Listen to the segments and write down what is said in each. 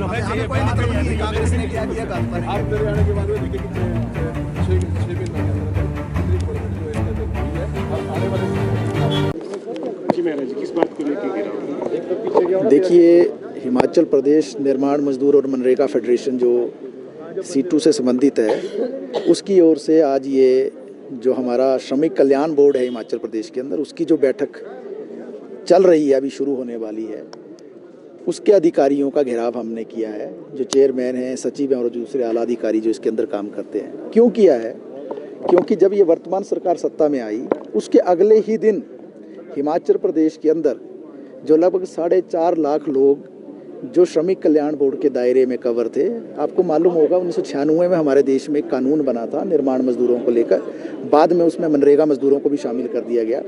हमें कोई मतलब नहीं, कांग्रेस ने क्या किया काम पर आप मेरे आने के बाद में देखिए कितने 6 महीने आने वाले जी महाराज किस बात को लेकर गिरा? देखिए, हिमाचल प्रदेश निर्माण मजदूर और मनरेगा फेडरेशन जो C2 से संबंधित है, उसकी ओर से आज ये जो हमारा श्रमिक कल्याण बोर्ड है हिमाचल प्रदेश के अंदर, उसकी जो बैठक चल रही है, अभी शुरू होने वाली है, उसके अधिकारियों का घेराव हमने किया है। जो चेयरमैन हैं, सचिव हैं और दूसरे आला अधिकारी जो इसके अंदर काम करते हैं। क्यों किया है? क्योंकि जब ये वर्तमान सरकार सत्ता में आई, उसके अगले ही दिन हिमाचल प्रदेश के अंदर जो लगभग 4.5 लाख लोग जो श्रमिक कल्याण बोर्ड के दायरे में कवर थे, आपको मालूम होगा 1996 में हमारे देश में एक कानून बना था निर्माण मजदूरों को लेकर, बाद में उसमें मनरेगा मजदूरों को भी शामिल कर दिया गया।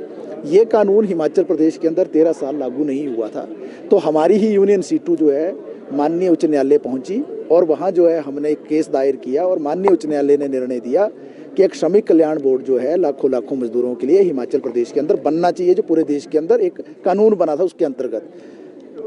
ये कानून हिमाचल प्रदेश के अंदर 13 साल लागू नहीं हुआ था। तो हमारी ही यूनियन C2 जो है माननीय उच्च न्यायालय पहुंची और वहाँ जो है हमने एक केस दायर किया और माननीय उच्च न्यायालय ने निर्णय दिया कि एक श्रमिक कल्याण बोर्ड जो है लाखों लाखों मजदूरों के लिए हिमाचल प्रदेश के अंदर बनना चाहिए, जो पूरे देश के अंदर एक कानून बना था उसके अंतर्गत।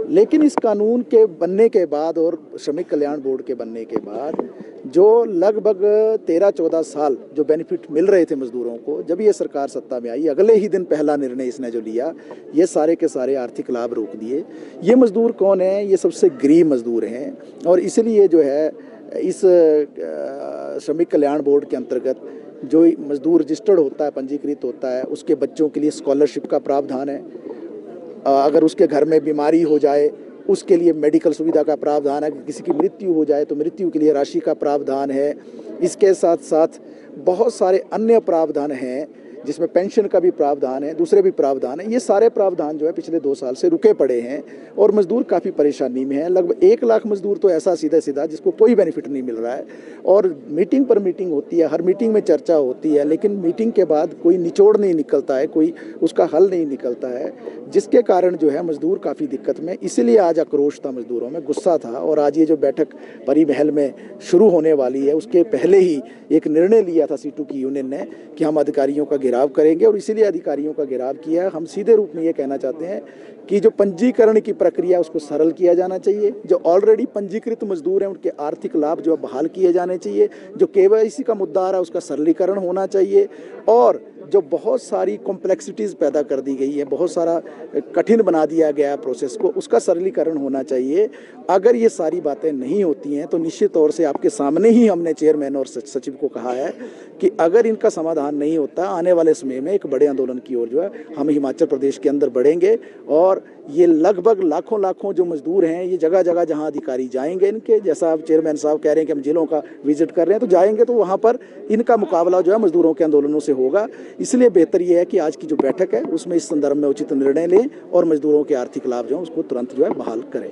लेकिन इस कानून के बनने के बाद और श्रमिक कल्याण बोर्ड के बनने के बाद जो लगभग 13-14 साल जो बेनिफिट मिल रहे थे मजदूरों को, जब ये सरकार सत्ता में आई, अगले ही दिन पहला निर्णय इसने जो लिया, ये सारे के सारे आर्थिक लाभ रोक दिए। ये मजदूर कौन है? ये सबसे गरीब मजदूर हैं और इसलिए जो है इस श्रमिक कल्याण बोर्ड के अंतर्गत जो मजदूर रजिस्टर्ड होता है, पंजीकृत होता है, उसके बच्चों के लिए स्कॉलरशिप का प्रावधान है। अगर उसके घर में बीमारी हो जाए उसके लिए मेडिकल सुविधा का प्रावधान है। किसी की मृत्यु हो जाए तो मृत्यु के लिए राशि का प्रावधान है। इसके साथ साथ बहुत सारे अन्य प्रावधान हैं जिसमें पेंशन का भी प्रावधान है, दूसरे भी प्रावधान है। ये सारे प्रावधान जो है पिछले 2 साल से रुके पड़े हैं और मजदूर काफ़ी परेशानी में है। लगभग 1 लाख मजदूर तो ऐसा सीधा जिसको कोई बेनिफिट नहीं मिल रहा है और मीटिंग पर मीटिंग होती है, हर मीटिंग में चर्चा होती है, लेकिन मीटिंग के बाद कोई निचोड़ नहीं निकलता है, कोई उसका हल नहीं निकलता है, जिसके कारण जो है मजदूर काफ़ी दिक्कत में। इसीलिए आज आक्रोश था मजदूरों में, गुस्सा था और आज ये जो बैठक परी महल में शुरू होने वाली है, उसके पहले ही एक निर्णय लिया था C2 की यूनियन ने कि हम अधिकारियों का घेराव करेंगे और इसीलिए अधिकारियों का घेराव किया है। हम सीधे रूप में ये कहना चाहते हैं कि जो पंजीकरण की प्रक्रिया उसको सरल किया जाना चाहिए। जो ऑलरेडी पंजीकृत मजदूर हैं उनके आर्थिक लाभ जो बहाल किए जाने चाहिए। जो KYC का मुद्दा आ रहा है उसका सरलीकरण होना चाहिए और जो बहुत सारी कॉम्प्लेक्सिटीज़ पैदा कर दी गई है, बहुत सारा कठिन बना दिया गया है प्रोसेस को, उसका सरलीकरण होना चाहिए। अगर ये सारी बातें नहीं होती हैं तो निश्चित तौर से आपके सामने ही हमने चेयरमैन और सचिव को कहा है कि अगर इनका समाधान नहीं होता, आने वाले समय में एक बड़े आंदोलन की ओर जो है हम हिमाचल प्रदेश के अंदर बढ़ेंगे और ये लगभग लाखों जो मजदूर हैं, ये जगह जगह जहां अधिकारी जाएंगे इनके, जैसा आप चेयरमैन साहब कह रहे हैं कि हम जिलों का विजिट कर रहे हैं, तो जाएंगे तो वहां पर इनका मुकाबला जो है मजदूरों के आंदोलनों से होगा। इसलिए बेहतर ये है कि आज की जो बैठक है उसमें इस संदर्भ में उचित निर्णय लें और मजदूरों के आर्थिक लाभ जो है उसको तुरंत जो है बहाल करें।